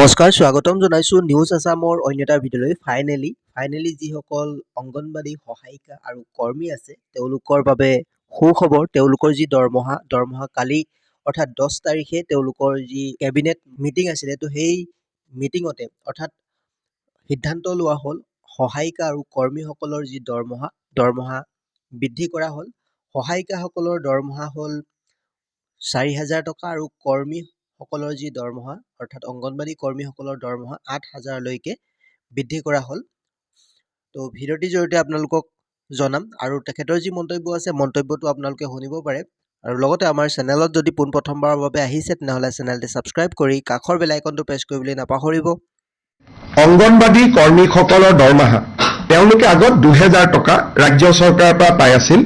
নমস্কাৰ, স্বাগতম জনাইছোঁ নিউজ আছামৰ অন্য এটা ভিডিঅ'লৈ। ফাইনেলি যিসকল অংগনবাড়ী সহায়িকা আৰু কৰ্মী আছে তেওঁলোকৰ বাবে সুখবৰ। তেওঁলোকৰ যি দৰমহা কালি অৰ্থাৎ 10 তাৰিখে তেওঁলোকৰ যি কেবিনেট মিটিং আছিলে, তো সেই মিটিঙতে অৰ্থাৎ সিদ্ধান্ত লোৱা হ'ল সহায়িকা আৰু কৰ্মীসকলৰ যি দৰমহা বৃদ্ধি কৰা হ'ল। সহায়িকাসকলৰ দৰমহা হ'ল 4,000 টকা আৰু কৰ্মীসকলৰ যি দৰমহা অৰ্থাৎ অংগনবাড়ী কৰ্মীসকলৰ দৰমহা 8,000লৈকে বৃদ্ধি কৰা হ'ল। তো ভিডিঅ'টিৰ জৰিয়তে আপোনালোকক জনাম আৰু তেখেতৰ যি মন্তব্য আছে মন্তব্যটো আপোনালোকে শুনিব পাৰে। আৰু লগতে আমাৰ চেনেলত যদি পোনপ্ৰথমবাৰৰ বাবে আহিছে তেনেহ'লে চেনেলটি ছাবস্ক্ৰাইব কৰি কাষৰ বেল আইকনটো প্ৰেছ কৰিবলৈ নাপাহৰিব। অংগনবাড়ী কৰ্মীসকলৰ দৰমহা তেওঁলোকে আগত 2,000 টকা ৰাজ্য চৰকাৰৰ পৰা পাই আছিল,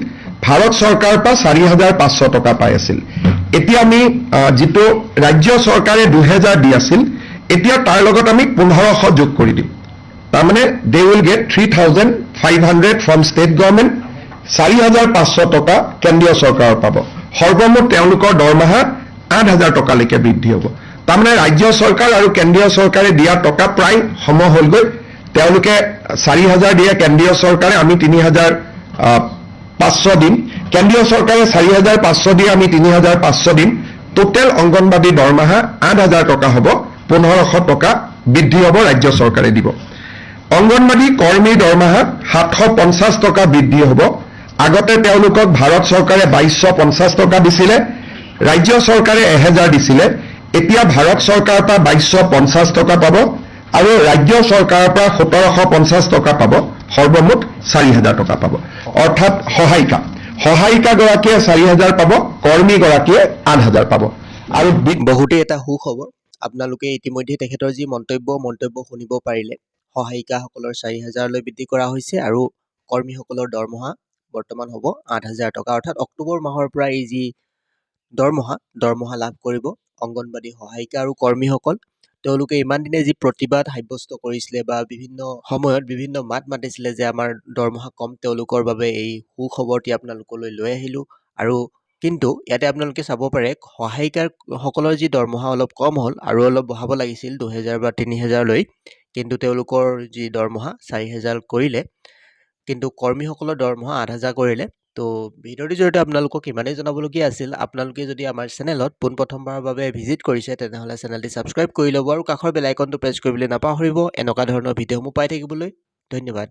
ভাৰত চৰকাৰৰ পৰা 4,500 টকা পাই আছিল। এতিয়া আমি যিটো ৰাজ্য চৰকাৰে 2,000 দি আছিল, এতিয়া তাৰ লগত আমি 1,500 যোগ কৰি দিম। তাৰমানে they will get 3,500 from state government, 4,500 টকা কেন্দ্ৰীয় চৰকাৰৰ পাব। সৰ্বমুঠ তেওঁলোকৰ দৰমহা 8,000 টকালৈকে বৃদ্ধি হ'ব। তাৰমানে ৰাজ্য চৰকাৰ আৰু কেন্দ্ৰীয় চৰকাৰে দিয়া টকা প্ৰায় সম হ'লগৈ। তেওঁলোকে 4,000 দিয়ে কেন্দ্ৰীয় চৰকাৰে, আমি 3,500 দিম। কেন্দ্ৰীয় চৰকাৰে 4,500 দিয়ে, আমি 3,500 দিম। টোটেল অংগনবাড়ী দৰমহা 8,000 টকা হ'ব, 1,500 টকা বৃদ্ধি হ'ব, ৰাজ্য চৰকাৰে দিব। অংগনবাড়ী কৰ্মীৰ দৰমহা 750 টকা বৃদ্ধি হ'ব। আগতে তেওঁলোকক ভাৰত চৰকাৰে 2,250 টকা দিছিলে, ৰাজ্য চৰকাৰে 1,000 দিছিলে। এতিয়া ভাৰত চৰকাৰৰ পৰা 2,250 টকা পাব আৰু ৰাজ্য চৰকাৰৰ পৰা 1,750 টকা পাব, সৰ্বমুঠ 4,000 টকা পাব। অৰ্থাৎ সহায়িকাগৰাকীয়ে 4,000 পাব, কৰ্মীগৰাকীয়ে 8,000 পাব। আৰু বহুতেই এটা সুখবৰ। আপোনালোকে ইতিমধ্যে তেখেতৰ যি মন্তব্য শুনিব পাৰিলে। সহায়িকাসকলৰ 4,000লৈ বৃদ্ধি কৰা হৈছে আৰু কৰ্মীসকলৰ দৰমহা বৰ্তমান হ'ব 8,000 টকা। অৰ্থাৎ অক্টোবৰ মাহৰ পৰা এই যি দৰমহা লাভ কৰিব অংগনবাড়ী সহায়িকা আৰু কৰ্মীসকল। তেওঁলোকে ইমান দিনে যি প্ৰতিবাদ সাব্যস্ত কৰিছিলে বা বিভিন্ন সময়ত বিভিন্ন মাত মাতিছিলে যে আমাৰ দৰমহা কম, তেওঁলোকৰ বাবে এই সুখবৰটি আপোনালোকলৈ লৈ আহিলোঁ। আৰু কিন্তু ইয়াতে আপোনালোকে চাব পাৰে সহায়িকাসকলৰ যি দৰমহা অলপ কম হ'ল আৰু অলপ বঢ়াব লাগিছিল 2,000 বা 3,000লৈ, কিন্তু তেওঁলোকৰ যি দৰমহা 4,000 কৰিলে, কিন্তু কৰ্মীসকলৰ দৰমহা 8,000 কৰিলে। তো ভিডিঅ'টিৰ জৰিয়তে আপোনালোকক ইমানেই জনাবলগীয়া আছিল। আপোনালোকে যদি আমাৰ চেনেলত পোনপ্ৰথমবাৰৰ বাবে ভিজিট কৰিছে তেনেহ'লে চেনেলটি ছাবস্ক্ৰাইব কৰি ল'ব আৰু কাষৰ বেল আইকনটো প্ৰেছ কৰিবলৈ নাপাহৰিব এনেকুৱা ধৰণৰ ভিডিঅ'সমূহ পাই থাকিবলৈ। ধন্যবাদ।